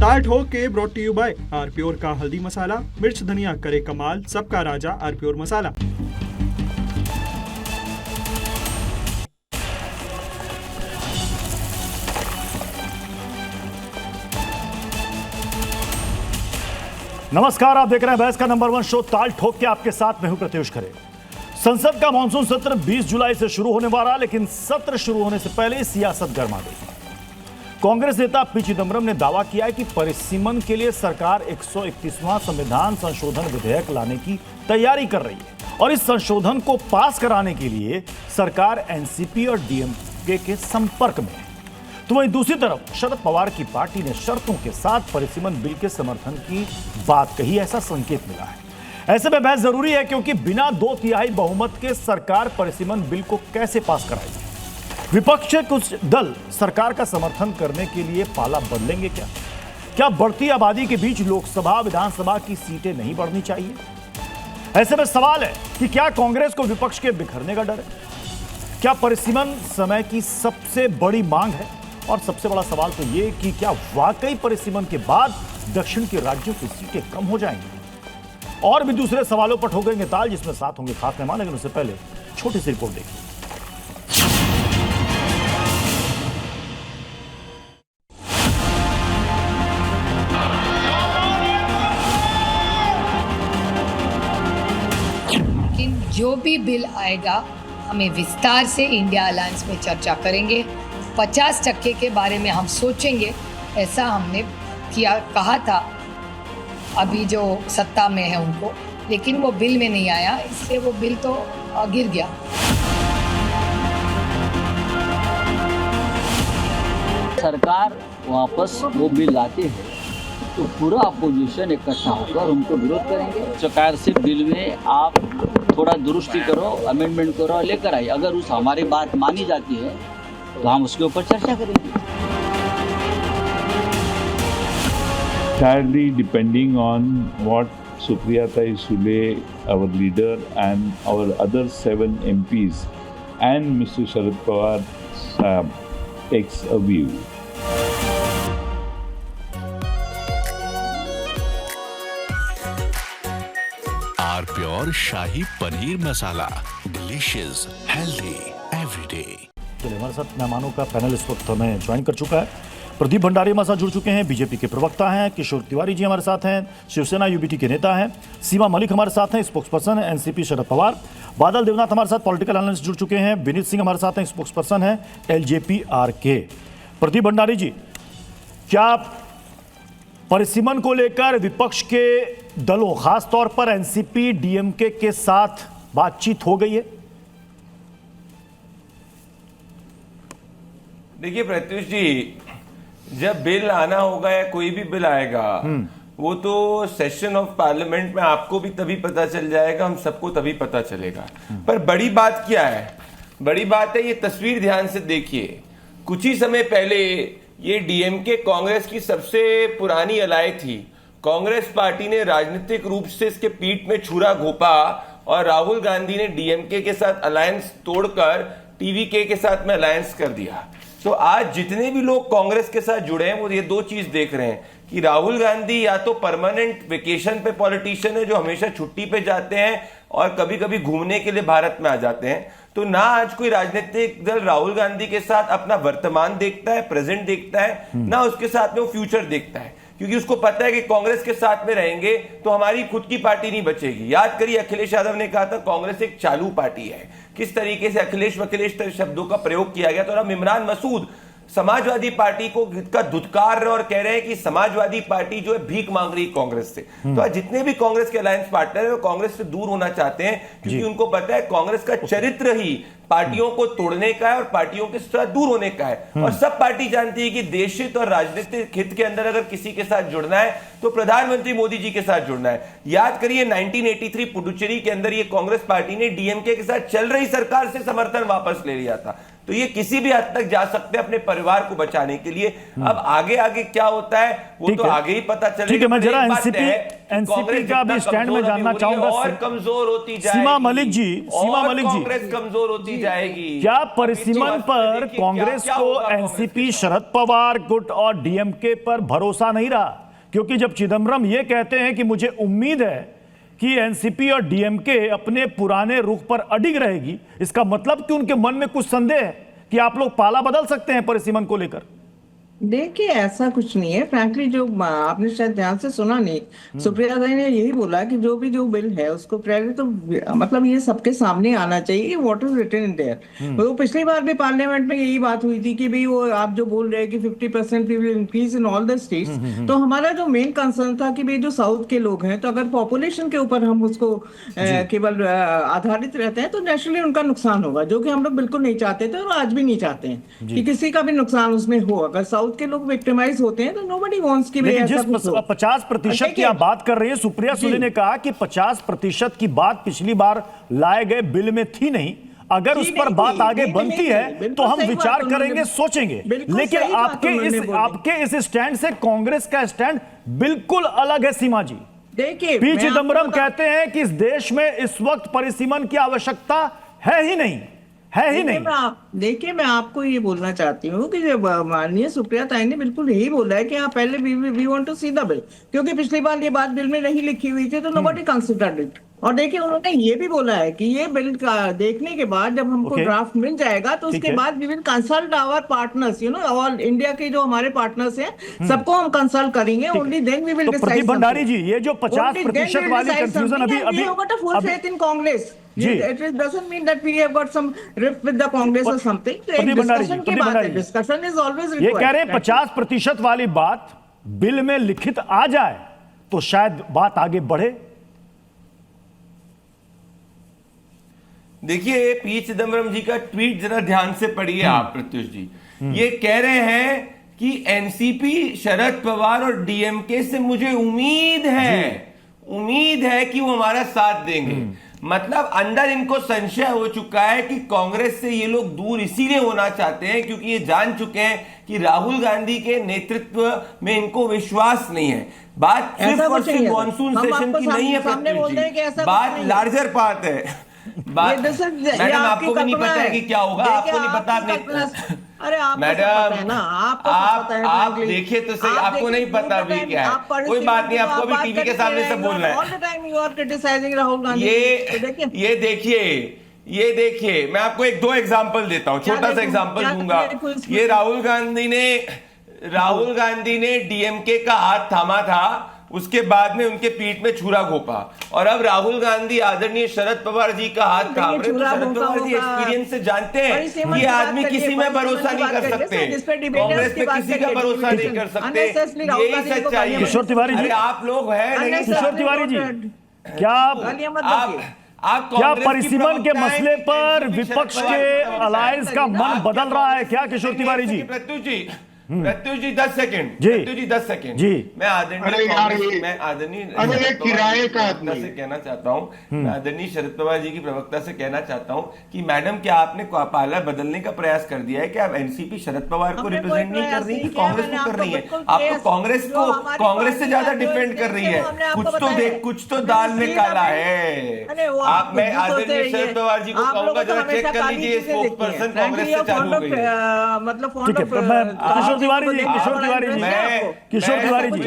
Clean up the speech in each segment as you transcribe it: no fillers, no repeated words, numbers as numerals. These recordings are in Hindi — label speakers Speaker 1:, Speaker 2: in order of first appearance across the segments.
Speaker 1: ताल Thok Ke brought to you by R Pure का हल्दी मसाला, मिर्च धनिया करे कमाल, सबका राजा आर प्योर मसाला।
Speaker 2: नमस्कार, आप देख रहे हैं बहस का नंबर 1 शो ताल ठोक के। आपके साथ मैं हूं प्रत्युष खरे। संसद का मानसून सत्र 20 जुलाई से शुरू होने वाला, लेकिन सत्र शुरू होने से पहले सियासत गर्मा गई। कांग्रेस नेता पी चिदंबरम ने दावा किया है कि परिसीमन के लिए सरकार 131वां संविधान संशोधन विधेयक लाने की तैयारी कर रही है और इस संशोधन को पास कराने के लिए सरकार एनसीपी और डीएमके के संपर्क में है। तो वहीं दूसरी तरफ शरद पवार की पार्टी ने शर्तों के साथ परिसीमन बिल के समर्थन की बात कही, ऐसा संकेत मिला है। ऐसे में बहस जरूरी है, क्योंकि बिना 2/3 बहुमत के सरकार परिसीमन बिल को कैसे पास कराएगी। विपक्ष के कुछ दल सरकार का समर्थन करने के लिए पाला बदलेंगे क्या? क्या बढ़ती आबादी के बीच लोकसभा विधानसभा की सीटें नहीं बढ़नी चाहिए? ऐसे में सवाल है कि क्या कांग्रेस को विपक्ष के बिखरने का डर है? क्या परिसीमन समय की सबसे बड़ी मांग है? और सबसे बड़ा सवाल तो ये कि क्या वाकई परिसीमन के बाद दक्षिण के राज्यों की सीटें कम हो जाएंगी? और भी दूसरे सवालों पर ठोकेंगे ताल, जिसमें साथ होंगे खास मेहमान। लेकिन उससे पहले छोटी सी रिपोर्ट देखिए।
Speaker 3: जो भी बिल आएगा हमें विस्तार से इंडिया अलायंस में चर्चा करेंगे। 50% के बारे में हम सोचेंगे, ऐसा हमने कहा था अभी जो सत्ता में है उनको, लेकिन वो बिल में नहीं आया, इसलिए वो बिल तो गिर गया।
Speaker 4: सरकार वापस वो बिल लाती है तो पूरा अपोजिशन इकट्ठा होकर उनको विरोध करेंगे। सरकार से बिल में आप थोड़ा दुरुस्ती करो, अमेंडमेंट करो, लेकर आई। अगर उस हमारी बात मानी जाती है तो हम उसके ऊपर चर्चा करेंगे।
Speaker 5: Entirely depending on what Supriyata Sule, our leader, and our other 7 MPs, and Mr. Sharad Pawar takes a view.
Speaker 6: R Pure shahi paneer masala, delicious, healthy everyday.
Speaker 2: चलिए, हमारे साथ मेहमानों का पैनल इस वक्त हमें ज्वाइन कर चुका है। प्रदीप भंडारी हमारे साथ जुड़ चुके हैं, बीजेपी के प्रवक्ता हैं। किशोर तिवारी जी हमारे साथ हैं, शिवसेना यूबीटी के नेता हैं। सीमा मलिक हमारे साथ हैं, स्पोक्सपर्सन है एनसीपी शरद पवार। बादल देवनाथ हमारे साथ पॉलिटिकल एनालिस्ट जुड़ चुके हैं। विनीत सिंह हमारे साथ हैं, स्पोक्सपर्सन है एलजेपी आरके। प्रदीप भंडारी जी, क्या परिसीमन को लेकर विपक्ष के दलों, खासतौर पर एनसीपी डीएमके के साथ बातचीत हो गई है?
Speaker 7: देखिए प्रत्युष जी, जब बिल आना होगा या कोई भी बिल आएगा, वो तो सेशन ऑफ पार्लियामेंट में आपको भी तभी पता चल जाएगा, हम सबको तभी पता चलेगा। पर बड़ी बात क्या है? बड़ी बात है, ये तस्वीर ध्यान से देखिए। कुछ ही समय पहले ये डीएमके कांग्रेस की सबसे पुरानी अलाय थी। कांग्रेस पार्टी ने राजनीतिक रूप से इसके पीठ में छुरा घोंपा और राहुल गांधी ने डीएमके के साथ अलायंस तोड़कर टीवीके के साथ में अलायंस कर दिया। तो आज जितने भी लोग कांग्रेस के साथ जुड़े हैं वो ये 2 चीज देख रहे हैं कि राहुल गांधी या तो परमानेंट वेकेशन पे पॉलिटिशियन है, जो हमेशा छुट्टी पे जाते हैं और कभी कभी घूमने के लिए भारत में आ जाते हैं। तो ना आज कोई राजनीतिक दल राहुल गांधी के साथ अपना वर्तमान देखता है, प्रेजेंट देखता है, ना उसके साथ में वो फ्यूचर देखता है, क्योंकि उसको पता है कि कांग्रेस के साथ में रहेंगे तो हमारी खुद की पार्टी नहीं बचेगी। याद करिए, अखिलेश यादव ने कहा था कांग्रेस एक चालू पार्टी है। किस तरीके से अखिलेश शब्दों का प्रयोग किया गया। तो अब इमरान मसूद समाजवादी पार्टी को का धुतकार रहे और कह रहे हैं कि समाजवादी पार्टी जो है भीख मांग रही कांग्रेस से। तो आज जितने भी कांग्रेस के अलायंस पार्टनर है वो कांग्रेस से दूर होना चाहते हैं, क्योंकि उनको पता है कांग्रेस का चरित्र ही पार्टियों को तोड़ने का है और पार्टियों के साथ दूर होने का है। और सब पार्टी जानती है कि देशित और राजनीतिक हित के अंदर अगर किसी के साथ जुड़ना है तो प्रधानमंत्री मोदी जी के साथ जुड़ना है। याद करिए 1983 पुडुचेरी के अंदर ये कांग्रेस पार्टी ने डीएमके के साथ चल रही सरकार से समर्थन वापस ले लिया था। तो ये किसी भी हद तक जा सकते हैं अपने परिवार को बचाने के लिए। अब आगे आगे क्या होता है वो तो आगे ही पता चलेगा।
Speaker 2: ठीक है, मैं जरा एनसीपी
Speaker 7: कांग्रेस
Speaker 2: का भी
Speaker 7: जितना
Speaker 2: स्टैंड में
Speaker 7: कमजोर
Speaker 2: जानना
Speaker 7: अभी हो रही है,
Speaker 2: चाहूंगा।
Speaker 7: और कमजोर होती जाएगी।
Speaker 2: सीमा मलिक जी, सीमा
Speaker 7: और
Speaker 2: मलिक जी,
Speaker 7: कांग्रेस कमजोर होती जाएगी।
Speaker 2: क्या
Speaker 7: अभी
Speaker 2: परिसीमन
Speaker 7: तो
Speaker 2: पर
Speaker 7: देखिए
Speaker 2: कांग्रेस
Speaker 7: क्या
Speaker 2: को
Speaker 7: होगा कांग्रेस के
Speaker 2: एनसीपी,
Speaker 7: साथ।
Speaker 2: शरद पवार गुट और डीएमके पर भरोसा नहीं रहा? क्योंकि जब चिदम्बरम ये कहते हैं कि मुझे उम्मीद है कि एनसीपी और डीएमके अपने पुराने रुख पर अडिग रहेगी, इसका मतलब कि उनके मन में कुछ संदेह है कि आप लोग पाला बदल सकते हैं परिसीमन को लेकर?
Speaker 8: देखिए, ऐसा कुछ नहीं है। फ्रैंकली, जो आपने शायद ध्यान से सुना नहीं, सुप्रिया जी ने यही बोला कि जो बिल है उसको पहले तो मतलब ये सबके सामने आना चाहिए, what is written in there. तो पिछली बार भी पार्लियामेंट में यही बात हुई थी कि भाई वो आप जो बोल रहे हैं कि 50% we will increase in all the states, तो हमारा जो मेन कंसर्न था कि भाई जो साउथ के लोग हैं, तो अगर पॉपुलेशन के ऊपर हम उसको केवल आधारित रहते हैं तो नेचुरली उनका नुकसान होगा, जो कि हम लोग बिल्कुल नहीं चाहते थे और आज भी नहीं चाहते हैं कि किसी का भी नुकसान उसमें हो। अगर साउथ के लोग विक्टिमाइज होते हैं तो नोबडी वांट्स कि
Speaker 2: लेकिन
Speaker 8: ऐसा
Speaker 2: जिस
Speaker 8: कुछ हो।
Speaker 2: 50% की आप बात कर रही हैं, सुप्रिया सुले ने कहा कि 50% की बात पिछली बार लाए गए बिल में थी नहीं। अगर उस पर बात आगे बनती है तो हम विचार करेंगे, सोचेंगे। लेकिन आपके इस स्टैंड से कांग्रेस का स्टैंड बिल्कुल अलग है। सीमा जी,
Speaker 8: देखिए,
Speaker 2: पी चिदम्बरम कहते हैं कि इस देश में इस वक्त परिसीमन की आवश्यकता है ही नहीं, है ही नहीं।
Speaker 8: देखिए, मैं आपको ये बोलना चाहती हूँ कि जब माननीय सुप्रिया ताई ने बिल्कुल यही बोला है कि हाँ, पहले we want to see the bill, क्योंकि पिछली बार ये बात बिल में नहीं लिखी हुई थी तो नोबडी कंसिडर्ड इट। और देखिए, उन्होंने ये भी बोला है कि ये बिल का देखने के बाद जब हमको ड्राफ्ट मिल जाएगा तो उसके बाद we will consult our partners, all India के जो हमारे पार्टनर्स हैं सबको हम कंसल्ट करेंगे। Only then we will decide.
Speaker 2: Pradeep Bhandari ji, ये जो 50% वाली कंफ्यूजन अभी
Speaker 8: full faith in Congress, it doesn't mean that we have got some rift with the Congress or something. Discussion की बात है, डिस्कशन इज ऑलवेज रिक्वायर्ड।
Speaker 2: ये कह रहे हैं 50% वाली बात बिल में लिखित आ जाए तो शायद बात आगे बढ़े।
Speaker 7: देखिए, पी चिदम्बरम जी का ट्वीट जरा ध्यान से पढ़िए आप प्रत्युष जी। ये कह रहे हैं कि एनसीपी, शरद पवार और डीएमके से मुझे उम्मीद है कि वो हमारा साथ देंगे। मतलब अंदर इनको संशय हो चुका है कि कांग्रेस से ये लोग दूर इसीलिए होना चाहते हैं क्योंकि ये जान चुके हैं कि राहुल गांधी के नेतृत्व में इनको विश्वास नहीं है। बात सिर्फ और सिर्फ मॉनसून सेशन की नहीं है प्रत्युष जी, बात लार्जर बात है। मैडम, आपको भी नहीं पता है कि क्या होगा? आपको नहीं पता?
Speaker 8: अरे
Speaker 7: मैडम, आप देखिए तो सही, आपको नहीं पता अभी क्या है। कोई बात नहीं, आपको भी टीवी के सामने सब बोलना है। ये देखिए, मैं आपको एक दो एग्जांपल देता हूं, छोटा सा एग्जांपल दूंगा। ये राहुल गांधी ने डीएमके का हाथ थामा था, उसके बाद में उनके पीठ में छुरा घोपा, और अब राहुल गांधी आदरणीय शरद पवार जी का हाथ थाम रहे। तो शरद पवार जी एक्सपीरियंस से जानते हैं ये आदमी किसी में भरोसा नहीं कर सकते, कांग्रेस पे किसी का भरोसा नहीं कर सकते। यही सच्चाई है।
Speaker 2: किशोर तिवारी जी,
Speaker 7: आप लोग हैं,
Speaker 2: किशोर तिवारी जी, क्या परिसीमन के मसले पर विपक्ष के अलायंस का मन बदल रहा है क्या? किशोर तिवारी जी,
Speaker 7: प्रत्युष जी 10 सेकंड जी, 10 सेकंड जी। मैं आदरणीय किराए का से कहना चाहता हूं, मैं आदरणीय शरद पवार जी की प्रवक्ता से कहना चाहता हूं कि मैडम, क्या आपने पाला बदलने का प्रयास कर दिया है? क्या एनसीपी शरद पवार को रिप्रेजेंट नहीं कर रही, कांग्रेस को कर रही है? आप तो कांग्रेस से ज्यादा डिफेंड कर रही है। कुछ तो दाल में काला है। आप, मैं आदरणीय शरद पवार जी को कहूंगा, जरा चेक कर लीजिए, स्पोक्स पर्सन कांग्रेस से चालू हो गई है।
Speaker 2: मतलब किशोर तिवारी जी,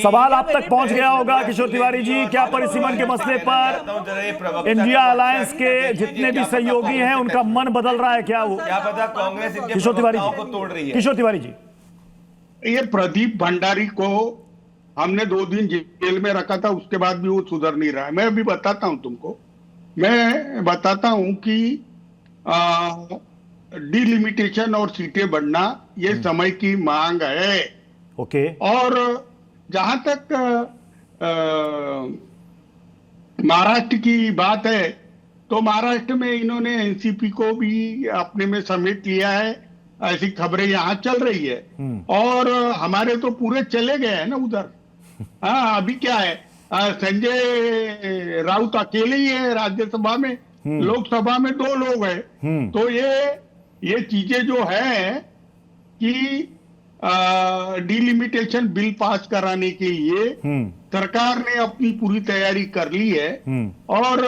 Speaker 2: सवाल आप तक पहुंच गया होगा। किशोर तिवारी जी, क्या परिसीमन के मसले पर इंडिया अलायंस के जितने भी सहयोगी हैं उनका मन बदल रहा है क्या? वो
Speaker 7: क्या पता कांग्रेस
Speaker 2: किशोर तिवारी
Speaker 7: को तोड़ रही है।
Speaker 2: किशोर तिवारी जी,
Speaker 9: ये प्रदीप भंडारी को हमने 2 दिन जेल में रखा था, उसके बाद भी वो सुधर नहीं रहा है। मैं अभी बताता हूं तुमको, मैं बताता हूं कि डिलिमिटेशन और सीटें बढ़ना ये समय की मांग है।
Speaker 2: ओके।
Speaker 9: और जहां तक महाराष्ट्र की बात है, तो महाराष्ट्र में इन्होंने एनसीपी को भी अपने में समेट लिया है, ऐसी खबरें यहाँ चल रही है। और हमारे तो पूरे चले गए हैं ना उधर। हाँ, अभी क्या है, संजय राउत अकेले ही है राज्यसभा में, लोकसभा में 2 लोग हैं। तो ये चीजें जो है कि डिलिमिटेशन बिल पास कराने के लिए सरकार ने अपनी पूरी तैयारी कर ली है। और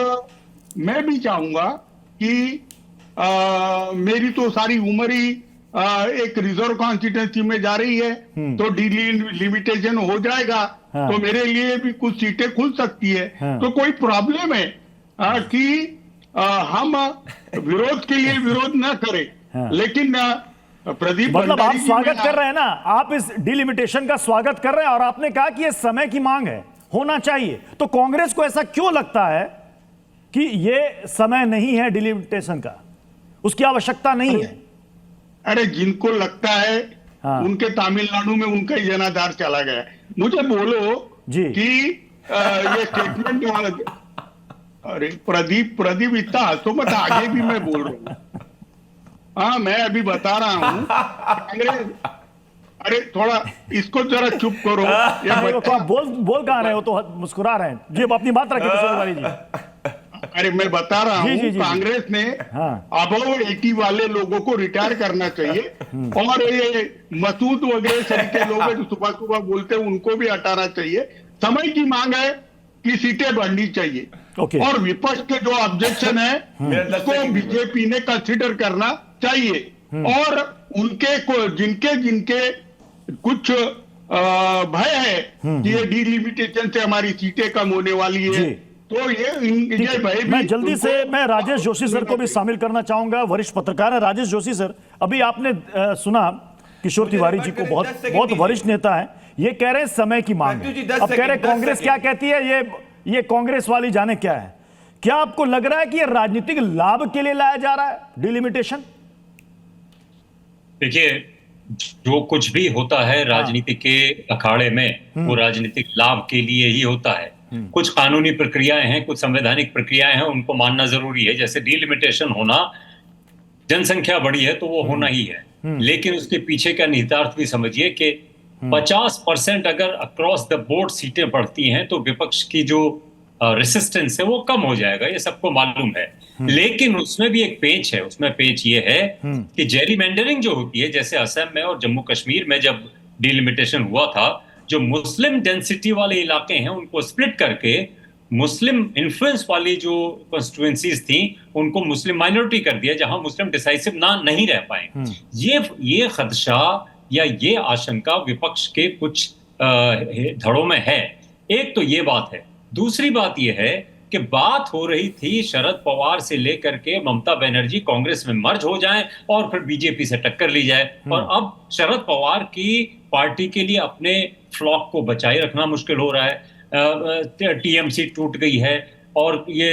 Speaker 9: मैं भी चाहूंगा कि मेरी तो सारी उम्र ही एक रिजर्व कॉन्स्टिट्यूंसी में जा रही है, तो डिलिमिटेशन हो जाएगा तो मेरे लिए भी कुछ सीटें खुल सकती है। तो कोई प्रॉब्लम है कि हम विरोध के लिए विरोध ना करें, लेकिन प्रदीप
Speaker 2: मतलब आप
Speaker 9: भंडारी जी
Speaker 2: स्वागत
Speaker 9: में
Speaker 2: कर रहे हैं ना, आप इस डिलिमिटेशन का स्वागत कर रहे हैं और आपने कहा कि यह समय की मांग है, होना चाहिए। तो कांग्रेस को ऐसा क्यों लगता है कि यह समय नहीं है डिलिमिटेशन का, उसकी आवश्यकता नहीं है?
Speaker 9: अरे जिनको लगता है उनके तमिलनाडु में उनका ही जनाधार चला गया। मुझे बोलो
Speaker 2: जी
Speaker 9: कि ये स्टेटमेंट, अरे प्रदीप इतना हंसो मत, आगे भी मैं बोल रहा हूँ। हाँ मैं अभी बता रहा हूँ कांग्रेस, अरे थोड़ा इसको जरा चुप करो। ये
Speaker 2: तो आप बोल कहाँ रहे हो, तो मुस्कुरा रहे हैं जी, अब अपनी बात रखिए तिवारी जी।
Speaker 9: अरे मैं बता रहा हूँ कांग्रेस ने अबव 80 वाले लोगों को रिटायर करना चाहिए, और ये मसूद वगैरह सभी के लोग जो सुबह सुबह बोलते हैं उनको भी हटाना चाहिए। समय की मांग है कि सीटें बढ़नी चाहिए। और विपक्ष के जो ऑब्जेक्शन है उसको बीजेपी ने कंसिडर करना चाहिए। और उनके को जिनके कुछ भय है कि ये डिलिमिटेशन से हमारी सीटें कम होने वाली है, तो ये भाई
Speaker 2: मैं जल्दी से मैं राजेश जोशी सर को भी शामिल करना चाहूंगा, वरिष्ठ पत्रकार है राजेश जोशी सर। अभी आपने सुना किशोर तिवारी जी को, बहुत वरिष्ठ नेता है, ये कह रहे हैं समय की मांग है। अब कह रहे कांग्रेस क्या कहती है, ये कांग्रेस वाली जाने क्या है। क्या आपको लग रहा है कि ये राजनीतिक लाभ के लिए लाया जा रहा है डिलिमिटेशन?
Speaker 10: देखिए, जो कुछ भी होता है राजनीति के अखाड़े में वो राजनीतिक लाभ के लिए ही होता है। कुछ कानूनी प्रक्रियाएं हैं, कुछ संवैधानिक प्रक्रियाएं हैं, उनको मानना जरूरी है। जैसे डिलिमिटेशन होना, जनसंख्या बढ़ी है तो वो होना ही है, लेकिन उसके पीछे का निहितार्थ भी समझिए कि 50% अगर अक्रॉस द बोर्ड सीटें बढ़ती हैं तो विपक्ष की जो रेसिस्टेंस है वो कम हो जाएगा, ये सबको मालूम है। लेकिन उसमें भी एक पेच है, उसमें पेच ये है कि जेरीमेंडरिंग जो होती है, जैसे असम में और जम्मू कश्मीर में जब डिलिमिटेशन हुआ था, जो मुस्लिम डेंसिटी वाले इलाके हैं उनको स्प्लिट करके मुस्लिम इन्फ्लुएंस वाली जो कॉन्स्टिट्यूएंसीज थी उनको मुस्लिम माइनॉरिटी कर दिया, जहां मुस्लिम डिसाइसिव ना नहीं रह पाए। ये खदशा या ये आशंका विपक्ष के कुछ धड़ों में है। एक तो ये बात है। दूसरी बात ये है कि बात हो रही थी शरद पवार से लेकर के ममता बनर्जी कांग्रेस में मर्ज हो जाएं और फिर बीजेपी से टक्कर ली जाए। और अब शरद पवार की पार्टी के लिए अपने फ्लॉक को बचाए रखना मुश्किल हो रहा है। टीएमसी टूट गई है और ये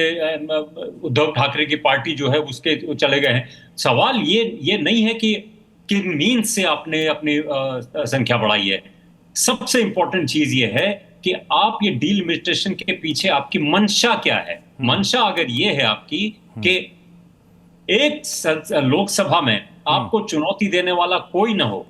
Speaker 10: उद्धव ठाकरे की पार्टी जो है उसके चले गए हैं। सवाल ये नहीं है कि किन मीन्स से आपने अपनी संख्या बढ़ाई है। सबसे इंपॉर्टेंट चीज ये है कि आप ये डिलिमिटेशन के पीछे आपकी मंशा क्या है। मंशा अगर ये है आपकी कि एक लोकसभा में आपको चुनौती देने वाला कोई ना हो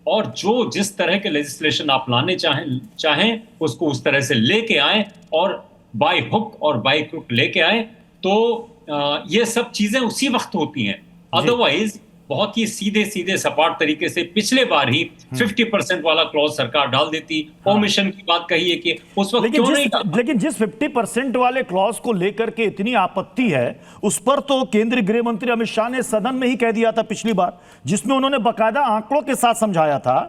Speaker 10: और जो जिस तरह के लेजिस्लेशन आप लाने चाहें उसको उस तरह से लेके आए और बाय हुक और बाय क्रुक लेके आए, तो ये सब चीजें उसी वक्त होती हैं। अदरवाइज बहुत ही सीधे सपाट तरीके से पिछले बार ही 50% वाला क्लॉज सरकार डाल देती। ओमिशन की बात कही है कि उस वक्त क्यों नहीं।
Speaker 2: लेकिन जिस 50% वाले क्लॉज को लेकर के इतनी आपत्ति है, उस पर तो केंद्रीय गृह मंत्री अमित शाह ने सदन में ही कह दिया था पिछली बार, जिसमें उन्होंने बाकायदा आंकड़ों के साथ समझाया था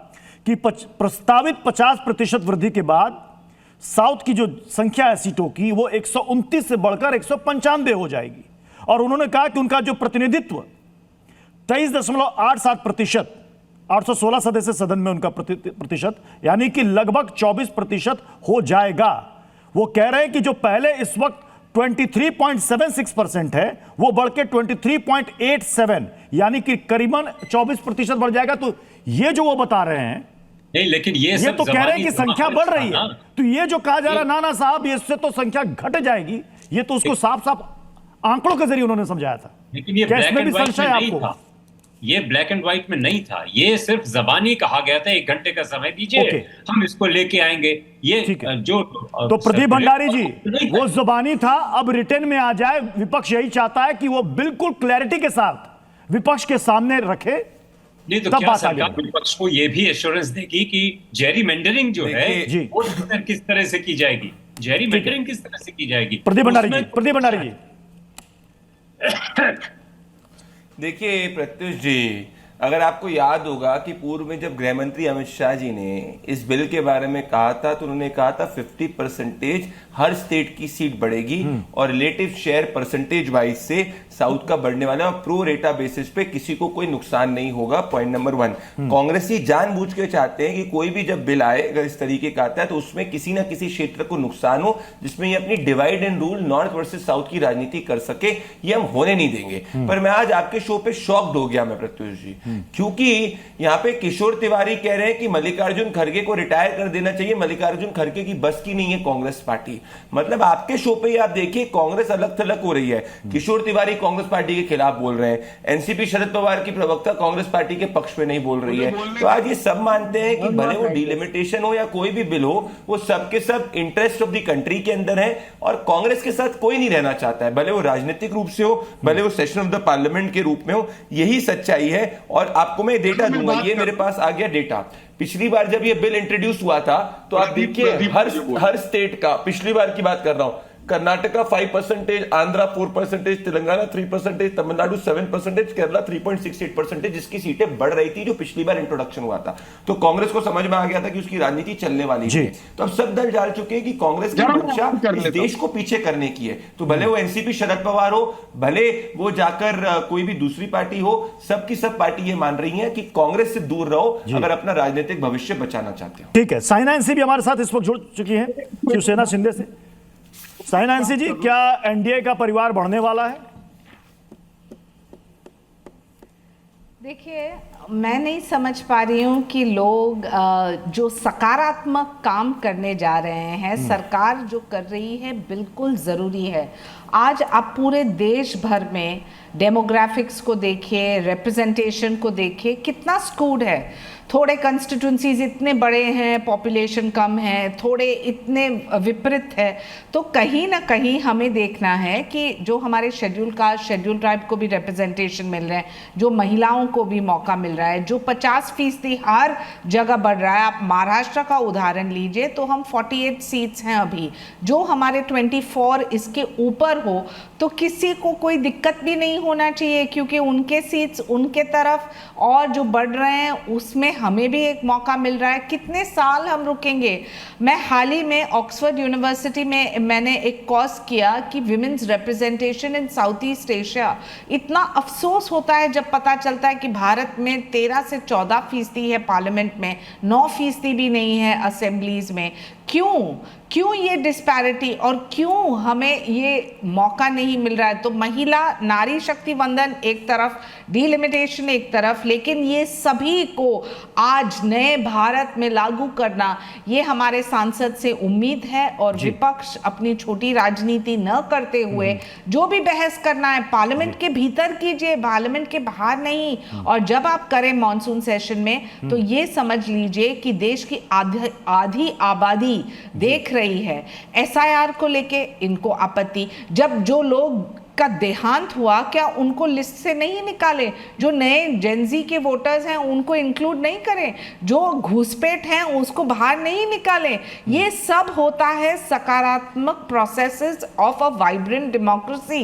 Speaker 2: कि प्रस्तावित 50% वृद्धि के बाद साउथ की जो संख्या है सीटों की वो 129 से बढ़कर 195 हो जाएगी। और उन्होंने कहा कि उनका जो प्रतिनिधित्व 23.87%, 816 सदस्य सदन में उनका प्रतिशत, यानी कि लगभग 24% हो जाएगा। वो कह रहे हैं कि जो पहले इस वक्त 23.76% है वो बढ़ के 23.87 यानी कि करीबन 24% बढ़ जाएगा। तो ये जो वो बता रहे हैं
Speaker 10: नहीं, लेकिन ये
Speaker 2: तो कह रहे हैं कि संख्या बढ़ रही है। तो ये जो कहा जा रहा है ना साहब, इससे तो संख्या घट जाएगी, ये तो उसको साफ साफ आंकड़ों के जरिए उन्होंने समझाया था।
Speaker 10: लेकिन ये ब्लैक एंड व्हाइट में नहीं था, ये ब्लैक एंड व्हाइट में नहीं था, ये सिर्फ जबानी कहा गया था 1 घंटे का समय दीजिए, हम इसको लेके आएंगे। ये जो
Speaker 2: तो प्रदीप भंडारी जी, वो जबानी था, अब रिटर्न में आ जाए। विपक्ष यही चाहता है कि वो बिल्कुल क्लैरिटी के साथ विपक्ष के सामने रखे
Speaker 10: नहीं तो
Speaker 2: तब
Speaker 10: क्या
Speaker 2: बात आगे
Speaker 10: सरकार विपक्ष को ये भी एश्योरेंस देगी कि जेरीमेंडरिंग जो है
Speaker 2: जी।
Speaker 10: वो किस तरह से की जाएगी, जेरीमेंडरिंग किस तरह से की जाएगी?
Speaker 2: प्रदीप भंडारी जी,
Speaker 10: उसमें-
Speaker 2: प्रदीप भंडारी जी।
Speaker 7: देखिए प्रत्युष जी, अगर आपको याद होगा कि पूर्व में जब गृह मंत्री अमित शाह जी ने इस बिल के बारे में कहा था तो उन्होंने कहा था 50% हर स्टेट की सीट बढ़ेगी और रिलेटिव शेयर परसेंटेज वाइज से साउथ का बढ़ने वाला है और प्रो रेटा बेसिस पे किसी को कोई नुकसान नहीं होगा। पॉइंट नंबर 1, कांग्रेसी जानबूझ के चाहते हैं कि कोई भी जब बिल आए अगर इस तरीके का आता है तो उसमें किसी ना किसी क्षेत्र को नुकसान हो, जिसमें ये अपनी divide and rule north versus south की राजनीति कर सके, ये हम होने नहीं देंगे। पर मैं आज आपके शो पे शॉक्ड हो गया मैं प्रत्युष जी, क्योंकि यहाँ पे किशोर तिवारी कह रहे हैं कि मल्लिकार्जुन खड़गे को रिटायर कर देना चाहिए, मल्लिकार्जुन खड़गे की बस की नहीं है कांग्रेस पार्टी। मतलब आपके शो पे आप देखिए कांग्रेस अलग थलग हो रही है, किशोर तिवारी कांग्रेस पार्टी के खिलाफ बोल रहे हैं, एनसीपी शरद पवार की प्रवक्ता कांग्रेस पार्टी के पक्ष में नहीं बोल रही है। तो आज ये सब मानते हैं कि भले वो डिलिमिटेशन हो या कोई भी बिल हो, वो सबके सब इंटरेस्ट ऑफ द कंट्री के अंदर है और कांग्रेस के साथ कोई नहीं रहना चाहता है, भले वो राजनीतिक रूप से हो, भले वो सेशन ऑफ द पार्लियामेंट के रूप में हो। यही सच्चाई है। और आपको मैं डेटा दूंगा, ये मेरे पास आ गया डेटा। पिछली बार जब ये बिल इंट्रोड्यूस हुआ था तो आप देखिए हर स्टेट का, पिछली बार की बात कर रहा हूं, कर्नाटका 5%, आंध्रा 4%, तेलंगाना 3%, तमिलनाडु 7%, केरला 3.68%, जिसकी सीटें बढ़ रही थी जो पिछली बार इंट्रोडक्शन हुआ था। तो कांग्रेस को समझ में आ गया था कि उसकी राजनीति चलने वाली है। तो अब सब दल डाल चुके हैं कि कांग्रेस की मंशा इस देश को पीछे करने की है। तो भले वो एनसीपी शरद पवार हो, भले वो जाकर कोई भी दूसरी पार्टी हो, सबकी सब पार्टी ये मान रही है कि कांग्रेस से दूर रहो अगर अपना राजनीतिक भविष्य बचाना चाहते हो।
Speaker 2: ठीक है, साइना एनसी भी हमारे साथ इस वक्त जुड़ चुकी है शिवसेना शिंदे से। साइना एनसी जी, क्या एनडीए का परिवार बढ़ने वाला है?
Speaker 11: देखिए, मैं नहीं समझ पा रही हूँ कि लोग जो सकारात्मक काम करने जा रहे हैं, सरकार जो कर रही है बिल्कुल ज़रूरी है। आज आप पूरे देश भर में डेमोग्राफिक्स को देखिए, रिप्रेजेंटेशन को देखिए, कितना स्कूड है। थोड़े कंस्टिट्यूंसीज इतने बड़े हैं, पॉपुलेशन कम है, थोड़े इतने विपरीत है। तो कहीं ना कहीं हमें देखना है कि जो हमारे शेड्यूल कास्ट, शेड्यूल ट्राइब को भी रिप्रेजेंटेशन मिल रहे हैं, जो महिलाओं को भी मौका मिल रहा है, जो 50% हर जगह बढ़ रहा है। आप महाराष्ट्र का उदाहरण लीजिए तो हम 48 सीट्स हैं अभी, जो हमारे 24 इसके ऊपर हो तो किसी को कोई दिक्कत भी नहीं होना चाहिए, क्योंकि उनके सीट्स उनके तरफ और जो बढ़ रहे हैं उसमें हमें भी एक मौका मिल रहा है। कितने साल हम रुकेंगे? मैं हाल ही में ऑक्सफोर्ड यूनिवर्सिटी में मैंने एक कोर्स किया कि women's representation in south east Asia. इतना अफसोस होता है जब पता चलता है कि भारत में 13 से 14% है पार्लियामेंट में, 9% भी नहीं है असेंबलीज में। क्यों ये डिस्पैरिटी और क्यों हमें ये मौका नहीं मिल रहा है? तो महिला नारी शक्ति वंदन एक तरफ, डिलिमिटेशन एक तरफ, लेकिन ये सभी को आज नए भारत में लागू करना ये हमारे सांसद से उम्मीद है। और विपक्ष अपनी छोटी राजनीति न करते हुए जो भी बहस करना है पार्लियामेंट के भीतर कीजिए, पार्लियामेंट के बाहर नहीं। और जब आप करें मॉनसून सेशन में तो ये समझ लीजिए कि देश की आधी आबादी देख रही है। एसआईआर को लेके इनको आपत्ति, जब जो लोग का देहांत हुआ क्या उनको लिस्ट से नहीं निकाले? जो नए जेनजी के वोटर्स हैं उनको इंक्लूड नहीं करें? जो घुसपैठ हैं उसको बाहर नहीं निकालें? ये सब होता है सकारात्मक processes of a vibrant democracy.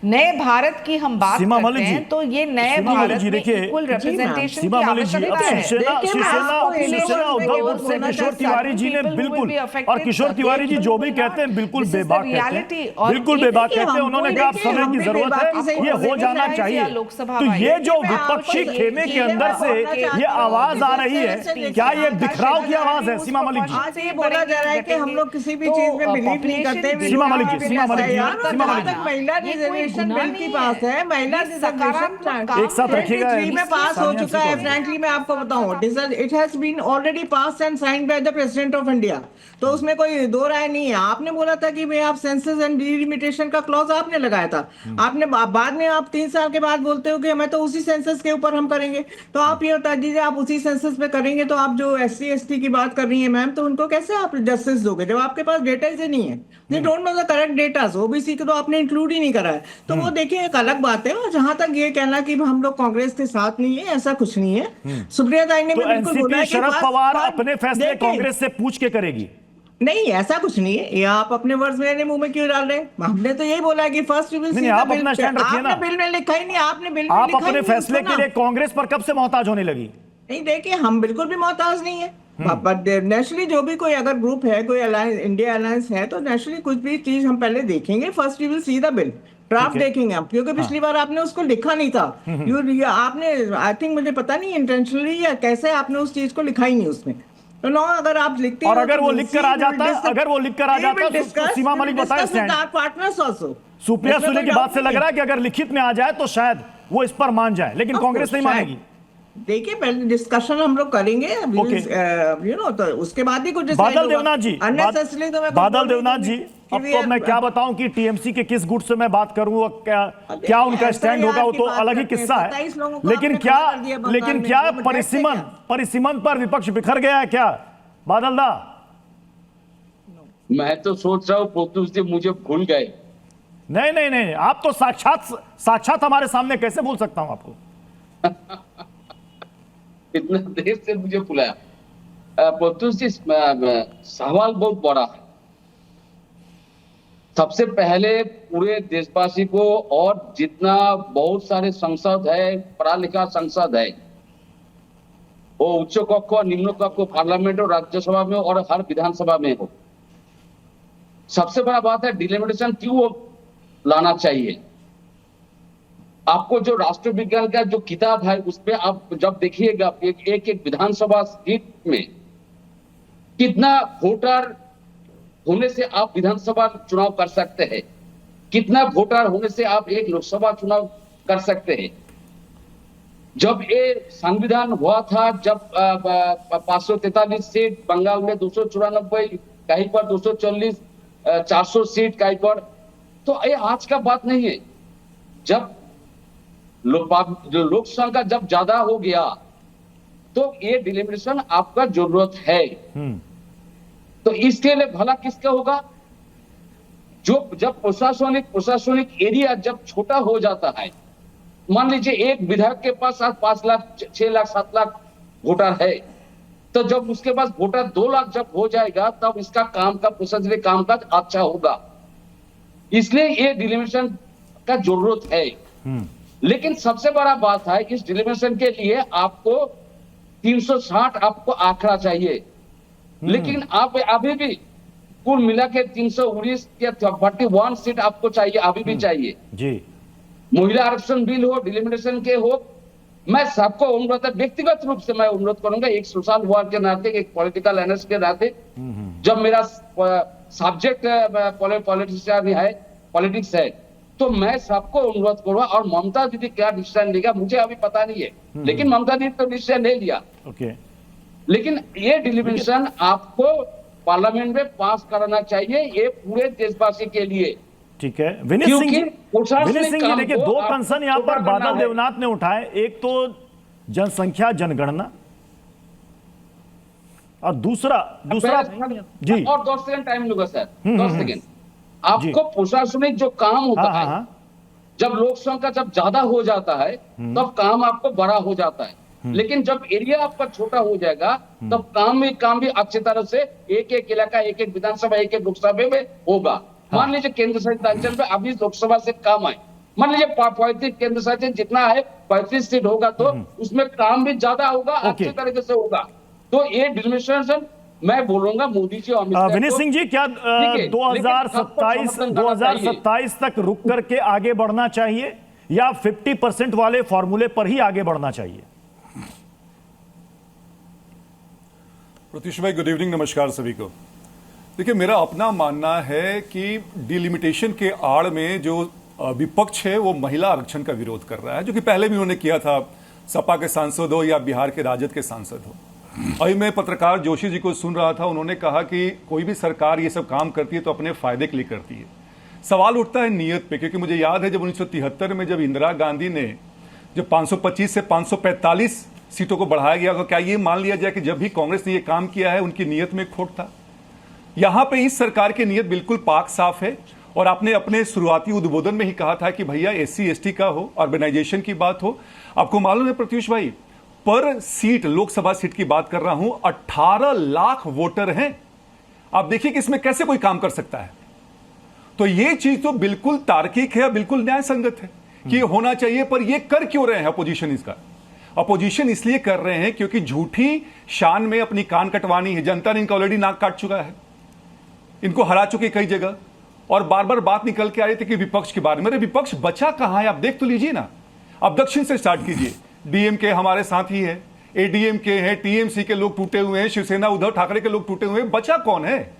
Speaker 11: नए भारत की हम बात करते हैं तो ये नए भारत में इक्वल रिप्रेजेंटेशन की आवश्यकता है।
Speaker 2: शिवसेना उद्धव से किशोर तिवारी जी ने बिल्कुल, और किशोर तिवारी जी जो भी कहते हैं बिल्कुल बेबाक कहते हैं, बिल्कुल बेबाक कहते हैं। उन्होंने कहा समय की जरूरत है, ये हो जाना चाहिए। तो ये जो विपक्षी खेमे के अंदर से ये आवाज आ रही है, क्या ये बिखराव की आवाज है? सीमा मलिक जी,
Speaker 8: आज ये बोला जा रहा है कि हम लोग किसी भी चीज में बिलीव नहीं करते।
Speaker 2: सीमा मलिक जी, सीमा मलिक जी, सीमा मलिक जी,
Speaker 8: महिला रिजर्वेशन बिल की पास है, महिला रिजर्वेशन
Speaker 2: एक साथ रखिएगा,
Speaker 8: में पास हो चुका है। फ्रैंकली मैं आपको बताऊं, it has been already pass and signed by the president of India. तो उसमें कोई दो राय नहीं है। आपने बोला था कि भाई आप सेंसस एंड डिलिमिटेशन का क्लॉज आपने लगाया था, आपने बाद में आप 3 साल के बाद बोलते हो कि हमें तो उसी सेंसस के ऊपर हम करेंगे। तो आप ये बता दीजिए, आप उसी सेंसस पे करेंगे तो आप जो SC ST की बात कर रही है मैम, तो उनको कैसे आप जस्टिस दोगे जब आपके पास डेटा ही नहीं है? They don't know the correct data. OBC को तो आपने इंक्लूड ही नहीं करा है। तो वो देखिए एक अलग बात है। और जहां तक ये कहना कि हम लोग कांग्रेस के साथ नहीं है, ऐसा कुछ नहीं है। सुप्रिया ताई ने
Speaker 2: तो
Speaker 8: बिल्कुल बोला
Speaker 2: एनसीपी
Speaker 8: है कि
Speaker 2: शरद पवार
Speaker 8: बात-
Speaker 2: अपने फैसले
Speaker 8: देखिए,
Speaker 2: कांग्रेस से पूछ के करेगी?
Speaker 8: नहीं, ऐसा कुछ नहीं है। ये आप अपने वर्ड्स मेरे मुंह में क्यों डाल रहे हैं? हमने तो यही बोला है कि फर्स्ट विल सी
Speaker 2: नहीं, आप अपना स्टैंड रखिए ना।
Speaker 8: आपने बिल में लिखा ही नहीं, आपने बिल में
Speaker 2: आप
Speaker 8: लिखा ही
Speaker 2: अपने
Speaker 8: नहीं
Speaker 2: फैसले
Speaker 8: उसको
Speaker 2: के
Speaker 8: ना।
Speaker 2: लिए कांग्रेस पर कब से मोहताज होने लगी?
Speaker 8: नहीं, देखिए हम बिल्कुल भी मोहताज नहीं है। बट नेचुरली जो भी कोई अगर ग्रुप है, कोई अलायंस, इंडिया अलायंस है, तो नेचुरली कुछ भी चीज हम पहले देखेंगे। First we will see the bill, draft देखेंगे हम, क्योंकि पिछली बार आपने उसको लिखा नहीं था। आपने, आई थिंक, मुझे पता नहीं इंटेंशनली या कैसे आपने उस चीज को लिखा ही नहीं उसमें। तो नो, अगर आप लिखते
Speaker 2: और
Speaker 8: हो
Speaker 2: अगर
Speaker 8: तो
Speaker 2: वो लिख कर आ जाता है, अगर वो लिख कर आ जाता है तो सीमा मलिक बताए stand.
Speaker 8: Partners also.
Speaker 2: Supriya Sule की बात से लग रहा है कि अगर लिखित में आ जाए तो शायद वो इस पर मान जाए, लेकिन कांग्रेस नहीं मानेगी।
Speaker 8: देखिए पहले डिस्कशन हम लोग करेंगे, तो उसके बाद ही कुछ
Speaker 2: बादल देवनाथ जी, बादल देवनाथ जी, अब तो मैं क्या बताऊं कि टीएमसी के किस गुट से मैं बात करूं और क्या उनका स्टैंड होगा, वो तो अलग ही किस्सा है। लेकिन क्या परिसीमन पर विपक्ष बिखर गया है क्या बादल दा?
Speaker 12: मैं तो सोच रहा हूँ पोतुस जी मुझे भूल गए।
Speaker 2: नहीं, आप तो साक्षात हमारे सामने, कैसे भूल सकता हूं आपको?
Speaker 12: इतना देर से मुझे बुलाया। पोतुस जी, सवाल बहुत बड़ा है। सबसे पहले पूरे देशवासी को, और जितना बहुत सारे संसद है, पढ़ा लिखा संसद है, वो उच्च कक्ष और निम्न कक्ष पार्लियामेंट और राज्यसभा में और हर विधानसभा में हो। सबसे बड़ा बात है डिलिमिटेशन क्यों लाना चाहिए। आपको जो राष्ट्र विज्ञान का जो किताब है उसपे आप जब देखिएगा एक विधानसभा सीट में कितना वोटर होने से आप विधानसभा चुनाव कर सकते हैं, कितना वोटर होने से आप एक लोकसभा चुनाव कर सकते हैं। जब ये संविधान हुआ था, जब 543 सीट, बंगाल में 294, कहीं पर 240, 400 सीट कहीं पर, तो ये आज का बात नहीं है। जब लोक संख्या जब ज्यादा हो गया तो ये डिलिमिटेशन आपका जरूरत है। तो इसके लिए भला किसका होगा? जो जब प्रशासनिक एरिया जब छोटा हो जाता है, मान लीजिए एक विधायक के पास 5 लाख, 6 लाख, 7 लाख वोटर है, तो जब उसके पास वोटर 2 लाख जब हो जाएगा तब इसका प्रशासनिक कामकाज अच्छा होगा। इसलिए ये डिलिमिटेशन का जरूरत है। लेकिन सबसे बड़ा बात है, इस डिलिमिटेशन के लिए आपको 360 आपको आंकड़ा चाहिए। लेकिन आप अभी भी कुल मिला के 319 या 41 सीट आपको चाहिए, अभी भी चाहिए
Speaker 2: जी।
Speaker 12: महिला आरक्षण बिल हो, डिलिमिटेशन के हो, मैं सबको अनुरोध, व्यक्तिगत रूप से मैं अनुरोध करूंगा, एक सोशल वर्क के नाते, एक पॉलिटिकल एनालिस्ट के नाते, जब मेरा सब्जेक्ट पॉलिटिशियन है, पॉलिटिक्स है, तो मैं सबको अनुरोध करूंगा। और ममता दीदी क्या डिसीजन लेगा मुझे अभी पता नहीं है, लेकिन ममता दीदी तो डिसीजन ले लिया। लेकिन ये डिलिमिटेशन आपको पार्लियामेंट में पास कराना चाहिए, ये पूरे देशवासी के लिए।
Speaker 2: ठीक है, विनीत सिंह जी, देखिए 2 कंसर्न यहाँ पर बादल देवनाथ ने उठाए। एक तो जनसंख्या, जनगणना, और दूसरा जी,
Speaker 12: और 2 सेकंड टाइम लूंगा सर, 2 सेकंड। आपको प्रशासनिक जो काम होता है, जब लोक संख्या जब ज्यादा हो जाता है तब काम आपको बड़ा हो जाता है। लेकिन जब एरिया आपका छोटा हो जाएगा तब काम भी अच्छी तरह से एक इलाका, एक विधानसभा, एक लोकसभा में होगा। मान लीजिए केंद्र शासित अंचल में अभी लोकसभा से काम है, मान लीजिए 35 केंद्र शासित जितना है 35 सीट होगा, तो उसमें काम भी ज्यादा होगा, अच्छी तरीके से होगा। तो ये डिलिमिटेशन मैं बोलूंगा मोदी जी और
Speaker 2: विनीत सिंह जी, क्या 2027 तक रुक करके आगे बढ़ना चाहिए या 50% वाले फॉर्मूले पर ही आगे बढ़ना चाहिए?
Speaker 13: प्रत्युष भाई, गुड इवनिंग, नमस्कार सभी को। देखिए, मेरा अपना मानना है कि डिलिमिटेशन के आड़ में जो विपक्ष है वो महिला आरक्षण का विरोध कर रहा है, जो कि पहले भी उन्होंने किया था, सपा के सांसद हो या बिहार के राजद के सांसद हो। अभी मैं पत्रकार जोशी जी को सुन रहा था, उन्होंने कहा कि कोई भी सरकार ये सब काम करती है तो अपने फायदे के लिए करती है। सवाल उठता है नीयत पे, क्योंकि मुझे याद है जब 1973 में जब इंदिरा गांधी ने जब 525 से 545 सीटों को बढ़ाया गया, तो क्या ये मान लिया जाए कि जब भी कांग्रेस ने ये काम किया है उनकी नीयत में खोट था? यहां पे इस सरकार की नीयत बिल्कुल पाक साफ है। और आपने अपने शुरुआती उद्बोधन में ही कहा था कि भैया SC ST का हो, अर्बनाइजेशन की बात हो। आपको मालूम है प्रत्युष भाई, पर सीट, लोकसभा सीट की बात कर रहा हूं, 18 लाख वोटर हैं। आप देखिए कि इसमें कैसे कोई काम कर सकता है। तो ये चीज तो बिल्कुल तार्किक है, बिल्कुल न्याय संगत है कि ये होना चाहिए। पर ये कर क्यों रहे हैं अपोजिशन? इसका अपोजिशन इसलिए कर रहे हैं क्योंकि झूठी शान में अपनी कान कटवानी है। जनता ने इनका ऑलरेडी नाक काट चुका है, इनको हरा चुके कई जगह, और बार बार बात निकल के आ रही थी कि विपक्ष के बारे में। मेरे विपक्ष बचा कहां है? आप देख तो लीजिए ना। आप दक्षिण से स्टार्ट कीजिए। DMK हमारे साथ ही है, ADMK है, TMC के लोग टूटे हुए हैं, शिवसेना उद्धव ठाकरे के लोग टूटे हुए हैं। बचा कौन है?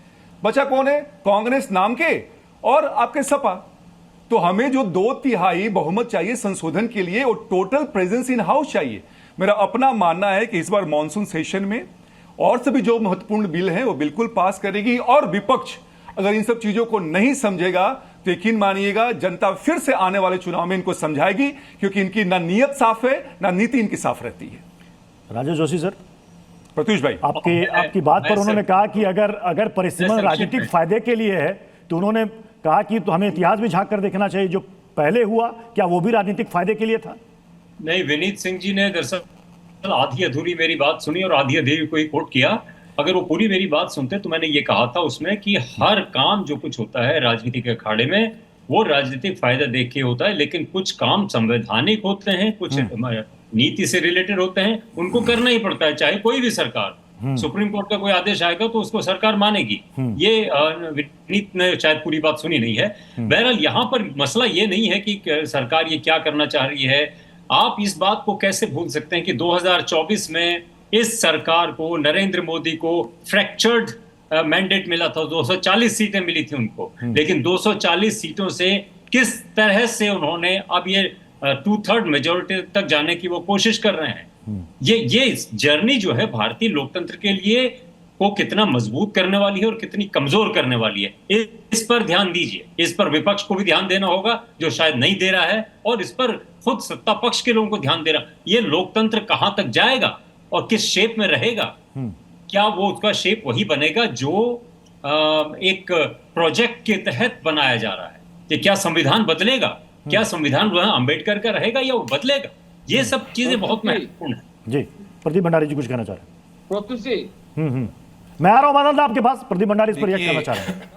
Speaker 13: बचा कौन है? कांग्रेस नाम के और आपके सपा। तो हमें जो 2/3 बहुमत चाहिए संशोधन के लिए, और टोटल प्रेजेंस इन हाउस चाहिए। मेरा अपना मानना है कि इस बार मॉनसून सेशन में और सभी जो महत्वपूर्ण बिल हैं वो बिल्कुल पास करेगी। और विपक्ष अगर इन सब चीजों को नहीं समझेगा तो यकीन मानिएगा जनता फिर से आने वाले चुनाव में इनको समझाएगी, क्योंकि इनकी ना नीयत साफ है ना नीति इनकी साफ रहती है।
Speaker 2: राजेश जोशी सर,
Speaker 13: प्रत्युष भाई,
Speaker 2: आपकी बात पर उन्होंने कहा कि अगर परिसीमन राजनीतिक फायदे के लिए है, तो उन्होंने कहा कि तो हमें इतिहास भी झांक कर देखना चाहिए। जो पहले हुआ, क्या वो भी राजनीतिक फायदे के लिए था?
Speaker 10: नहीं, विनीत सिंह जी ने दरअसल आधी अधूरी मेरी बात सुनी और आधी अधूरी कोई कोट किया। अगर वो पूरी मेरी बात सुनते तो मैंने ये कहा था उसमें कि हर काम जो कुछ होता है राजनीति के अखाड़े में वो राजनीतिक फायदा देख के होता है, लेकिन कुछ काम संवैधानिक होते हैं, कुछ नीति से रिलेटेड होते हैं, उनको करना ही पड़ता है, चाहे कोई भी सरकार। सुप्रीम कोर्ट का कोई आदेश आएगा तो उसको सरकार मानेगी। ये विनीत ने शायद पूरी बात सुनी नहीं है। बहरहाल यहाँ पर मसला ये नहीं है कि सरकार ये क्या करना चाह रही है। आप इस बात को कैसे भूल सकते हैं कि 2024 में इस सरकार को, नरेंद्र मोदी को फ्रैक्चर्ड मैंडेट मिला था, 240 सीटें मिली थी उनको, लेकिन 240 सीटों से किस तरह से उन्होंने अब ये 2/3 मेजोरिटी तक जाने की वो कोशिश कर रहे हैं। ये जर्नी जो है भारतीय लोकतंत्र के लिए को कितना मजबूत करने वाली है और कितनी कमजोर करने वाली है, इस पर ध्यान दीजिए। इस पर विपक्ष को भी ध्यान देना होगा जो शायद नहीं दे रहा है, और इस पर खुद सत्ता पक्ष के लोगों को ध्यान देना। ये लोकतंत्र कहां तक जाएगा और किस शेप में रहेगा? क्या वो उसका शेप वही बनेगा जो एक प्रोजेक्ट के तहत बनाया जा रहा है? कि क्या संविधान बदलेगा? क्या संविधान अंबेडकर का रहेगा या वो बदलेगा? ये सब चीजें बहुत महत्वपूर्ण है।
Speaker 2: जी, प्रदीप भंडारी जी कुछ कहना चाह रहे हैं?
Speaker 12: जी
Speaker 2: मैं आ रहा हूं बादल साहब आपके पास। प्रदीप भंडारी इस पर रिएक्ट करना चाह रहे हैं।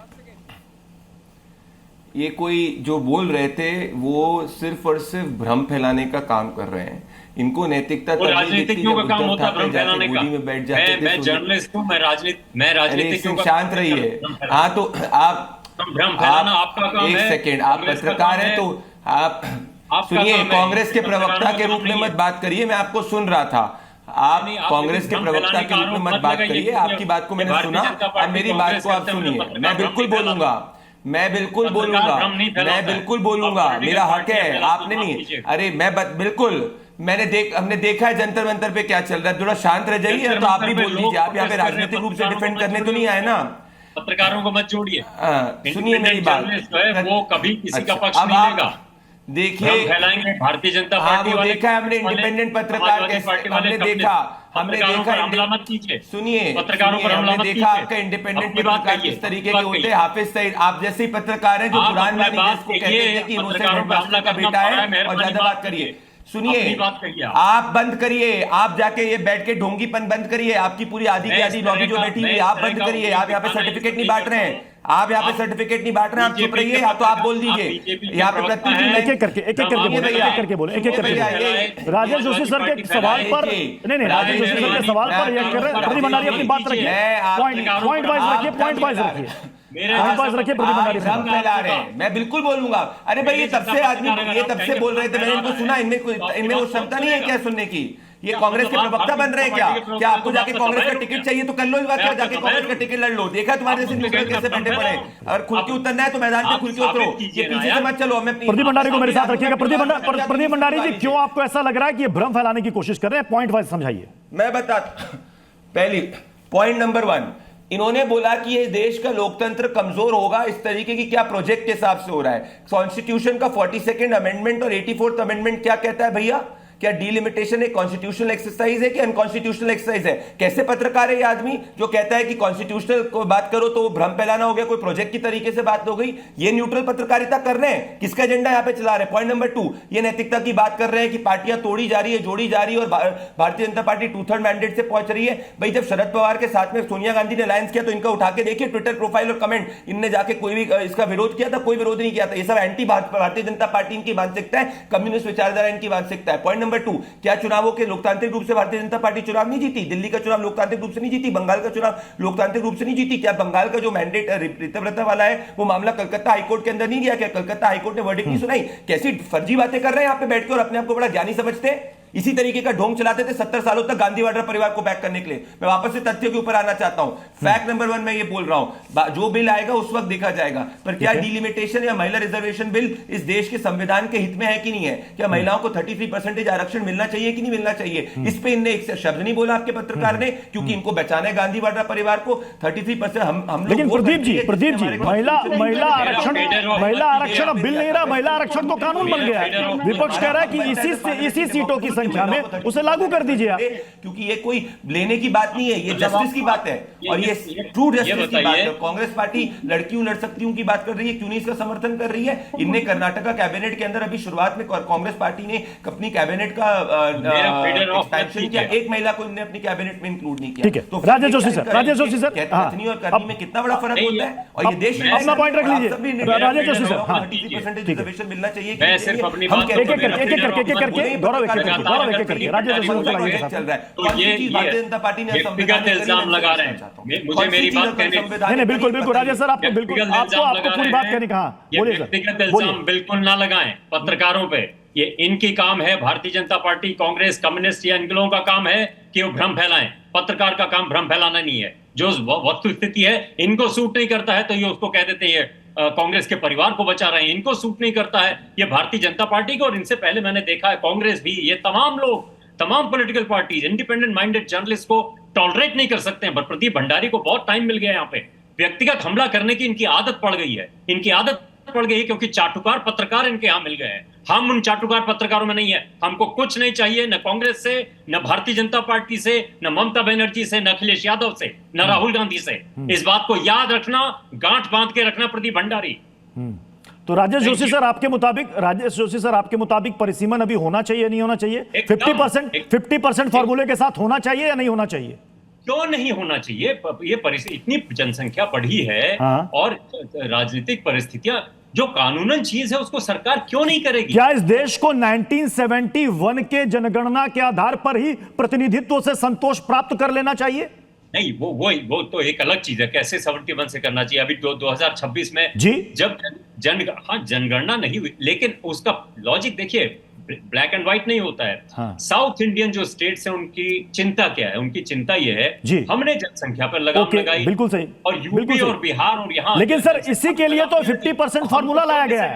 Speaker 14: ये कोई जो बोल रहे थे वो सिर्फ और सिर्फ भ्रम फैलाने का काम कर रहे हैं। इनको नैतिकता
Speaker 10: राजनीतिज्ञों का काम होता है भ्रम फैलाने का।
Speaker 14: बैठ जाते
Speaker 10: मैं जर्नलिस्ट हूं, मैं राजनीतिज्ञों का
Speaker 14: शांत रहिए। हाँ, तो आप
Speaker 10: भ्रम फैलाना आपका काम है।
Speaker 14: एक सेकेंड, आप पत्रकार हैं तो आप सुनिए। कांग्रेस के प्रवक्ता के रूप में मत बात करिए, मैं आपको सुन रहा था। आप कांग्रेस के प्रवक्ता के रूप में मत बात करिए। आपकी बात को मैंने सुना, अब मेरी बात को आप सुनिए। मैं बिल्कुल बोलूंगा, मैं बिल्कुल बोलूंगा, मेरा हक है। आपने नहीं, अरे मैं बिल्कुल, हमने देखा है जंतर मंतर पे क्या चल रहा है। थोड़ा शांत रह जाइए। तो आप भी बोल दीजिए, आप यहाँ पे राजनीतिक रूप से डिफेंड करने तो नहीं आए ना।
Speaker 10: पत्रकारों को मत जोड़िए,
Speaker 14: सुनिए मेरी बात।
Speaker 10: वो कभी किसी का पक्ष नहीं लेगा।
Speaker 14: देखिए,
Speaker 10: फैलाएंगे भारतीय जनता पार्टी वाले।
Speaker 14: देखा है हमने इंडिपेंडेंट पत्रकार कैसे, हमने देखा
Speaker 10: हमला मत कीजिए।
Speaker 14: सुनिए,
Speaker 10: पत्रकारों पर हमला मत कीजिए।
Speaker 14: आपका इंडिपेंडेंट पत्रकार किस तरीके के होते हैं। हाफिज सईद आप जैसे ही पत्रकार हैं जो कुरान वाली जिसको कहते हैं कि इनोसेंट का बेटा है, और ज्यादा बात करिए। सुनिए, आप बंद करिए, आप जाके ये बैठ के ढोंगीपन बंद करिए। आपकी पूरी आधी की आधी लॉबी जो बैठी हुई, आप बंद करिए। आप यहाँ पे सर्टिफिकेट नहीं बांट रहे हैं, आप यहाँ पे सर्टिफिकेट नहीं बांट रहे हैं। आप चुप रहिए, तो आप बोल दीजिए। यहाँ पे
Speaker 2: एक एक करके बोले। राजेश जोशी सर के सवाल पर नहीं, राजेश जोशी सर के सवाल पर रिएक्ट कर रहे हैं। प्रदीप भंडारी अपनी बात रखिए, पॉइंट वाइज रखिए, पॉइंट वाइज रखिए।
Speaker 14: मैं बिल्कुल बोलूंगा। अरे भाई, ये तब से आदमी ये तब से बोल रहे थे, मैंने इनको सुना। इनमें वो क्षमता नहीं है क्या सुनने की? ये कांग्रेस के प्रवक्ता बन रहे हैं क्या? क्या आपको जाके कांग्रेस का टिकट चाहिए तो कर लो, जाके कांग्रेस का टिकट लड़ लो। देखा तुम्हारे जैसे कैसे बैठे पड़े। अगर खुल के उतरना है तो मैदान पे खुल के उतरो, ये पीछे से मत चलो।
Speaker 2: प्रदीप भंडारी को मेरे साथ रखिएगा। प्रदीप भंडारी जी, क्यों आपको ऐसा लग रहा है कि ये भ्रम फैलाने की कोशिश कर रहे हैं? पॉइंट वाइज समझाइए।
Speaker 14: मैं बताता, पहली पॉइंट नंबर 1, इन्होंने बोला कि ये देश का लोकतंत्र कमजोर होगा, इस तरीके की क्या प्रोजेक्ट के हिसाब से हो रहा है। कॉन्स्टिट्यूशन का 42nd अमेंडमेंट और 84th अमेंडमेंट क्या कहता है भैया? क्या डिलिमिटेशन एक कॉन्स्टिट्यूशनल एक्सरसाइज है कि अनकॉन्स्टिट्यूशनल एक्सरसाइज है? कैसे पत्रकार है ये आदमी जो कहता है कि कॉन्स्टिट्यूशनल को बात करो तो भ्रम फैलाना हो गया, कोई प्रोजेक्ट की तरीके से बात हो गई? ये न्यूट्रल पत्रकारिता कर रहे हैं? किसका एजेंडा यहां पे चला रहे हैं? पॉइंट नंबर 2, ये नैतिकता की बात कर रहे हैं कि पार्टियां तोड़ी जा रही है, जोड़ी जा रही है और भारतीय जनता पार्टी 2/3 मैंडेट से पहुंच रही है। भाई जब शरद पवार के साथ में सोनिया गांधी ने अलायंस किया तो इनका उठा के देखिए ट्विटर प्रोफाइल और कमेंट, इनने जाके कोई भी इसका विरोध किया था? कोई विरोध नहीं किया था। ये सब एंटी भारतीय जनता पार्टी इनकी मानसिकता है, कम्युनिस्ट विचारधारा इनकी मानसिकता है। पॉइंट नंबर 2, क्या चुनावों के लोकतांत्रिक रूप से भारतीय जनता पार्टी चुनाव नहीं जीती? दिल्ली का चुनाव लोकतांत्रिक रूप से नहीं जीती? बंगाल का चुनाव लोकतांत्रिक रूप से नहीं जीती? क्या बंगाल का जो मैंडेट ऋतव्रता वाला है वो मामला कलकत्ता हाईकोर्ट के अंदर नहीं गया? क्या कलकत्ता हाईकोर्ट ने वर्डिक्ट नहीं सुनाई? कैसी फर्जी बातें कर रहे हैं यहाँ पे बैठ के और अपने आप को बड़ा ज्ञानी समझते हैं। इसी तरीके का ढोंग चलाते थे 70 सालों तक गांधी वाड्रा परिवार को बैक करने के लिए। मैं वापस से तथ्यों के ऊपर आना चाहता हूं। फैक्ट नंबर 1 मैं ये बोल रहा हूं, जो बिल आएगा उस वक्त देखा जाएगा, पर क्या डिलिमिटेशन या महिला रिजर्वेशन बिल इस देश के संविधान के हित में है कि नहीं है? क्या महिलाओं को 33% आरक्षण मिलना चाहिए कि नहीं मिलना चाहिए? इस पे इनने एक शब्द नहीं बोला आपके पत्रकार ने, क्योंकि इनको बचाना है गांधी वाड्रा परिवार को। 33% हम
Speaker 2: लेकिन प्रदीप जी महिला आरक्षण अब बिल नहीं रहा, महिला आरक्षण तो कानून बन गया है। विपक्ष कह रहा है कि इसी सीटों की संख्या में उसे लागू कर दीजिए आप।
Speaker 14: क्योंकि ये कोई लेने की बात नहीं है, ये जस्टिस की बात है और ये ट्रू जस्टिस की बात है। कांग्रेस पार्टी लड़कियों लड़ सकती हूं की बात कर रही है, क्यों नहीं इसका समर्थन कर रही है? इनने कर्नाटका कैबिनेट के अंदर अभी शुरुआत में कांग्रेस पार्टी ने अपनी कैबिनेट का एक्सपेंशन किया, एक महिला को इनने अपनी कैबिनेट में इंक्लूड नहीं किया।
Speaker 2: तो राजेश जोशी सर
Speaker 14: कथनी और करनी में कितना बड़ा फर्क होता है? और ये देश
Speaker 2: अपना पॉइंट रख लीजिए राजेश जोशी सर।
Speaker 14: 33% रिजर्वेशन मिलना चाहिए।
Speaker 10: मैं सिर्फ अपनी बात
Speaker 2: करके गौरव करके राजेश जोशी
Speaker 14: चल रहा है।
Speaker 10: तो ये
Speaker 14: भारतीय जनता पार्टी ने
Speaker 10: व्यक्तिगत इल्जाम लगा रहे हैं। मुझे मेरी बात कहने
Speaker 2: नहीं बिल्कुल राजेश सर, आपको बिल्कुल आपको पूरी बात कहने कहा। बोलिए सर।
Speaker 10: व्यक्तिगत इल्जाम बिल्कुल ना लगाएं पत्रकारों पे। ये इनकी काम है, भारतीय जनता पार्टी, कांग्रेस, कम्युनिस्ट या इन लोगों का काम है कि वो भ्रम फैलाएं। पत्रकार का काम भ्रम फैलाना नहीं है। जो वस्तुस्थिति है इनको सूट नहीं करता है तो ये उसको कह देते हैं कांग्रेस के परिवार को बचा रहे हैं। इनको सूट नहीं करता है ये भारतीय जनता पार्टी को, और इनसे पहले मैंने देखा है कांग्रेस भी, ये तमाम लोग, तमाम political parties independent minded journalist को टॉलरेट नहीं कर सकते हैं। पर प्रदीप भंडारी को बहुत टाइम मिल गया यहाँ पे। व्यक्तिगत हमला करने की इनकी आदत पड़ गई है, इनकी आदत पड़ गई है क्योंकि चाटुकार पत्रकार इनके यहाँ मिल गए हैं। हम उन चाटुकार पत्रकारों में नहीं है। हमको कुछ नहीं चाहिए, न कांग्रेस से, न भारतीय जनता पार्टी से, न ममता बनर्जी से, न अखिलेश यादव से, न राहुल गांधी से। इस बात को याद रखना, गांठ बांध के रखना प्रदीप भंडारी।
Speaker 2: तो राजेश जोशी सर आपके मुताबिक परिसीमन अभी होना चाहिए नहीं होना चाहिए? 50% फॉर्मूले के साथ होना चाहिए या नहीं होना चाहिए?
Speaker 10: क्यों नहीं होना चाहिए? ये इतनी जनसंख्या बढ़ी है और राजनीतिक परिस्थितियां, जो कानूनन चीज है उसको सरकार क्यों नहीं करेगी?
Speaker 2: क्या इस देश को 1971 के जनगणना के आधार पर ही प्रतिनिधित्व से संतोष प्राप्त कर लेना चाहिए?
Speaker 10: नहीं, वो तो एक अलग चीज है। कैसे 71 से करना चाहिए? अभी 2026 में जब जनगणना नहीं हुई, लेकिन उसका लॉजिक देखिए, ब्लैक एंड व्हाइट नहीं होता है। साउथ इंडियन जो स्टेट्स हैं उनकी चिंता क्या है? उनकी चिंता ये है हमने जनसंख्या पर लगाम लगाई,
Speaker 2: बिल्कुल सही,
Speaker 10: और यूपी और बिहार और यहाँ।
Speaker 2: लेकिन सर इसी के लिए तो 50% फार्मूला लाया गया है।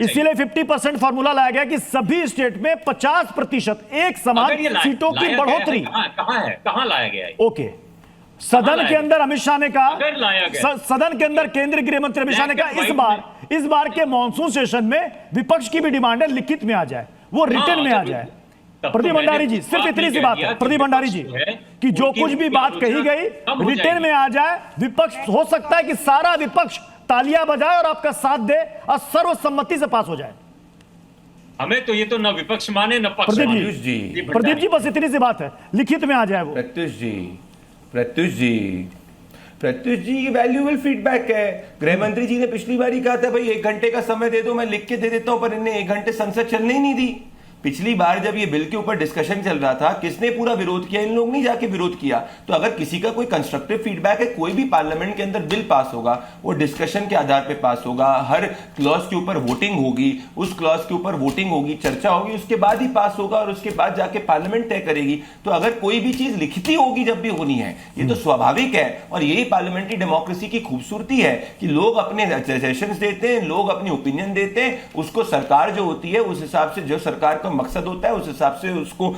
Speaker 2: इसीलिए 50% फार्मूला लाया गया कि सभी स्टेट में 50% एक समान सीटों की बढ़ोतरी।
Speaker 10: कहाँ लाया गया है?
Speaker 2: ओके, सदन के अंदर अमित शाह ने कहा, सदन के अंदर केंद्रीय गृह मंत्री अमित शाह ने कहा इस बार के मॉनसून सेशन में विपक्ष की भी डिमांड है लिखित में आ जाए, वो रिटर्न में आ जाए। प्रदीप भंडारी जी, सिर्फ इतनी सी बात है प्रदीप भंडारी जी कि जो कुछ भी बात कही गई रिटर्न में आ जाए। विपक्ष, हो सकता है कि सारा विपक्ष तालियां बजाए और आपका साथ दे और सर्वसम्मति से पास हो जाए।
Speaker 10: हमें तो ये तो न विपक्ष माने न पक्ष माने।
Speaker 2: प्रदीप जी बस इतनी सी बात है, लिखित में आ जाए वो।
Speaker 14: प्रत्युष जी वैल्यूएबल फीडबैक है। गृह मंत्री जी ने पिछली बार ही कहा था भाई 1 घंटे का समय दे दो, मैं लिख के दे देता हूं, पर इन्हें 1 घंटे संसद चलने ही नहीं दी। पिछली बार जब ये बिल के ऊपर डिस्कशन चल रहा था, किसने पूरा विरोध किया? इन लोग नहीं जाके विरोध किया। तो अगर किसी का कोई कंस्ट्रक्टिव फीडबैक है, कोई भी पार्लियामेंट के अंदर बिल पास होगा वो डिस्कशन के आधार पे पास होगा, हर क्लॉज के ऊपर वोटिंग होगी, उस क्लॉज के ऊपर वोटिंग होगी, चर्चा होगी, उसके बाद ही पास होगा और उसके बाद जाके पार्लियामेंट तय करेगी। तो अगर कोई भी चीज लिखती होगी जब भी होनी है, ये तो स्वाभाविक है। और यही पार्लियामेंट्री डेमोक्रेसी की खूबसूरती है कि लोग अपने सजेशंस देते हैं, लोग अपनी ओपिनियन देते हैं, उसको सरकार जो होती है उस हिसाब से जो सरकार का मकसद होता है, उस हिसाब से उसको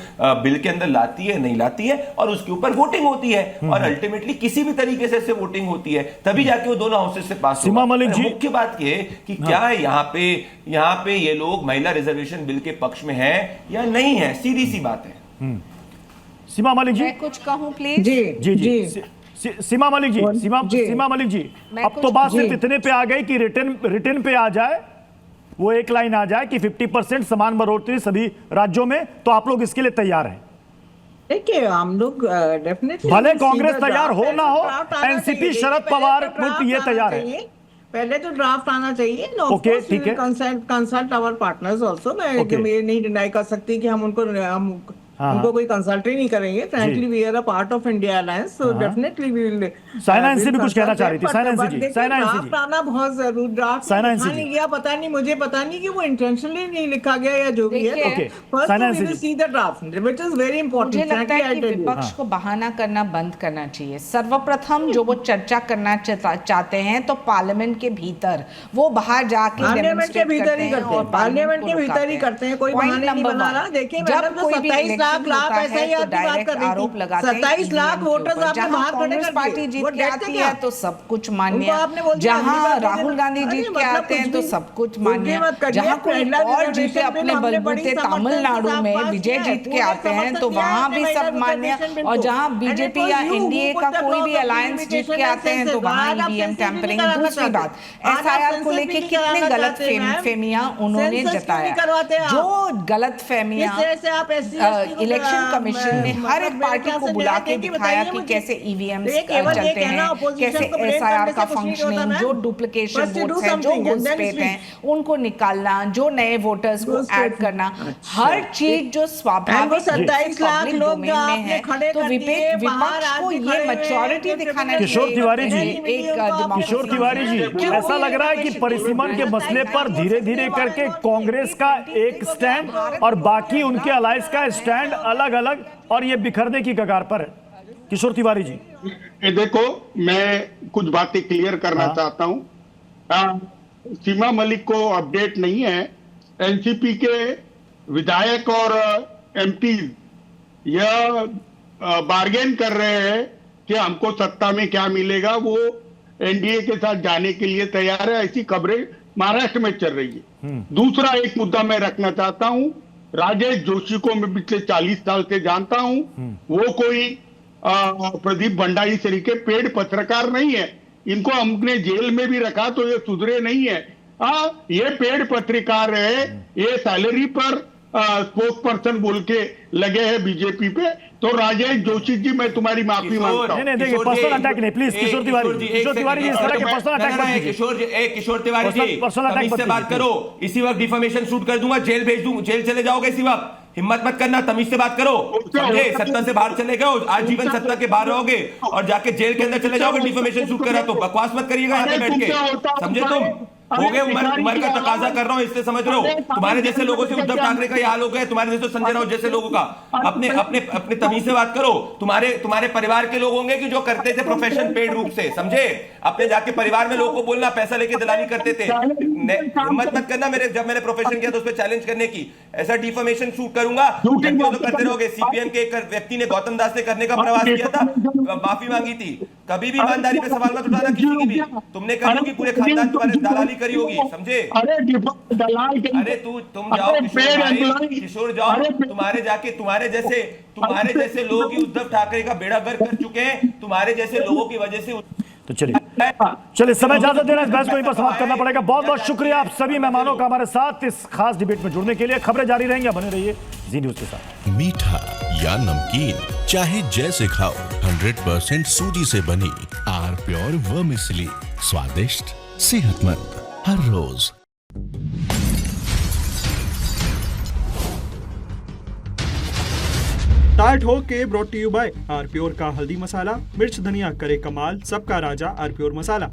Speaker 14: बिल के अंदर लाती है, नहीं लाती है, और उसके ऊपर वोटिंग होती है, और अल्टीमेटली किसी भी तरीके से वोटिंग होती है, तभी जाके वो दोनों हाउसेज से पास
Speaker 2: सीमा मलिक जी,
Speaker 14: मुख्य बात ये कि क्या यहाँ पे ये लोग महिला रिजर्वेशन बिल के पक्ष में है या नहीं है, सीधी सी बात है।
Speaker 2: सीमा मलिक जी,
Speaker 11: मैं कुछ कहूं प्लीज?
Speaker 2: जी सीमा मलिक जी, सीमा मलिक जी, अब तो बात सिर्फ इतने पे आ गई कि रिटर्न पे आ जाए, वो एक लाइन आ जाए कि 50% समान बढ़ोतरी सभी राज्यों में, तो आप लोग इसके लिए तैयार हैं?
Speaker 8: देखिए, हम लोग डेफिनेटली,
Speaker 2: भले कांग्रेस तैयार हो ना हो, एनसीपी शरद पवार गुट ये तैयार है।
Speaker 8: पहले तो ड्राफ्ट आना चाहिए।
Speaker 2: ओके, ठीक है।
Speaker 8: Consult our partners also. मैं ये नहीं डिनाई कर सकती कि हम उनको कोई कंसल्ट ही नहीं करेंगे। Frankly we are a part of India alliance, so definitely we will.
Speaker 2: साइना एनसी भी कुछ कहना चाह रही थी। साइना एनसी जी,
Speaker 8: ड्राफ्ट आना बहुत जरूरी। ड्राफ्ट नहीं गया, पता नहीं, मुझे पता नहीं कि वो इंटेंशनली नहीं लिखा गया या जो भी है। First we will see the draft which is very important.
Speaker 11: मुझे लगता है कि विपक्ष को बहाना करना बंद करना चाहिए। सर्वप्रथम जो वो चर्चा करना चाहते हैं तो पार्लियामेंट के भीतर, वो बाहर जाके
Speaker 8: पार्लियामेंट के भीतर ही करते हैं, पार्लियामेंट के भीतर ही करते हैं, कोई बहाने नहीं बना रहा। देखिए मैडम, तो 27 लाख ऐसा ही आपकी बात कर रही थी, 27 लाख वोटर्स आपने बाहर खड़े कर दिए।
Speaker 11: पार्टी जीत के आती है तो सब कुछ मान्य, जहां राहुल गांधी जीत के आते हैं तो सब कुछ मान्य, जहां कोई और जीते अपने बलबूते, तमिलनाडु में विजय जीत के आते हैं तो वहां भी सब मान्य, और जहां बीजेपी या एनडीए का कोई भी अलायंस जीत के आते हैं तो वहां ईवीएम टैंपरिंग। दूसरी बात, एसआईआर को लेके कितने गलत फहमियां उन्होंने जताया, जो गलत फहमियां इलेक्शन कमीशन ने हर एक पार्टी को बुला के दिखाया कि कैसे ईवीएम चलते हैं, कैसे एसआईआर का फंक्शनिंग, जो डुप्लीकेशन वोट्स हैं, जो घुसपैठ हैं, उनको निकालना, जो नए वोटर्स को ऐड करना, हर चीज जो स्वाभाविक
Speaker 8: 27 लाख लोग जो आपने खड़े
Speaker 11: तो विपक्ष को ये मैच्योरिटी दिखाना चाहिए।
Speaker 2: किशोर तिवारी जी, ऐसा लग रहा है कि परिसीमन के मसले पर धीरे धीरे करके कांग्रेस का एक स्टैंड और बाकी उनके अलायंस का स्टैंड अलग अलग, और ये बिखरने की कगार पर है। किशोर तिवारी जी,
Speaker 9: देखो, मैं कुछ बातें क्लियर करना चाहता हूं। सीमा मलिक को अपडेट नहीं है। एनसीपी के विधायक और एमपी यह बार्गेन कर रहे हैं कि हमको सत्ता में क्या मिलेगा, वो एनडीए के साथ जाने के लिए तैयार है, ऐसी खबरें महाराष्ट्र में चल रही है। दूसरा एक मुद्दा मैं रखना चाहता हूं। राजेश जोशी को मैं पिछले 40 साल से जानता हूं। वो कोई प्रदीप भंडारी श्री के पेड पत्रकार नहीं है। इनको हमने जेल में भी रखा तो ये सुधरे नहीं है। ये पेड पत्रकार है, ये सैलरी पर स्पोक्स पर्सन बोल के लगे हैं बीजेपी पे। तो राजेश जोशी जी, मैं तुम्हारी माफी मांगता हूं।
Speaker 2: नहीं देखिए, पर्सनल अटैक नहीं, प्लीज। किशोर तिवारी जी, इस तरह के पर्सनल अटैक मत कीजिए।
Speaker 14: किशोर तिवारी जी, तमीज से बात करो। इसी वक्त डिफेमेशन शूट कर दूंगा, जेल भेज दूंगा, जेल चले जाओगे इसी वक्त। हिम्मत मत करना, तमीज से बात करो, समझे? सत्ता से बाहर चले गए, आज जीवन सत्ता के बाहर रहोगे और जाके जेल के अंदर चले जाओगे डिफेमेशन शूट करा तो। बकवास मत करिएगा यहाँ पे बैठ के, समझे? तुम हो गए उम्र का तकाजा कर रहा हूं, इससे समझ रहे हो। तुम्हारे जैसे लोगों से उद्धव ठाकरे का ये हाल हो गया, तुम्हारे जैसे संजय राउत जैसे लोगों का। अपने अपने अपने तमीज से बात करो। तुम्हारे परिवार के लोग होंगे कि जो करते थे प्रोफेशन पेड रूप से, समझे? अपने जाके परिवार में लोगों को बोलना, पैसा लेके दलाली करते थे। हिम्मत मत करना जब मैंने प्रोफेशन किया तो उस पर चैलेंज करने की। ऐसा डिफेमेशन शूट करूंगा तो करते रहोगे। सीपीएम के एक व्यक्ति ने, गौतम दास ने करने का प्रयास किया था, माफी मांगी थी। कभी भी ईमानदारी पे सवाल मत उठाना किसी की भी। तुमने करी होगी, पूरे खानदान तुम्हारे दलाली करी होगी, समझे? अरे तुम जाओ किशोर जाओ, तुम्हारे जैसे लोग ही उद्धव ठाकरे का बेड़ा गर्क कर चुके हैं। तुम्हारे जैसे लोगों की वजह से।
Speaker 2: तो चलिए समय इजाजत देना, इस बहस को यहीं पर समाप्त करना पड़ेगा। बहुत बहुत शुक्रिया आप सभी मेहमानों का हमारे साथ इस खास डिबेट में जुड़ने के लिए। खबरें जारी रहेंगी, बने रहिए जी न्यूज के साथ।
Speaker 6: मीठा या नमकीन, चाहे जैसे खाओ, 100% सूजी से बनी आर प्योर वर्मिसेली, स्वादिष्ट, सेहतमंद हर रोज।
Speaker 1: Taal Thok Ke brought to you by R Pure का हल्दी मसाला, मिर्च धनिया करे कमाल, सबका राजा आर प्योर मसाला।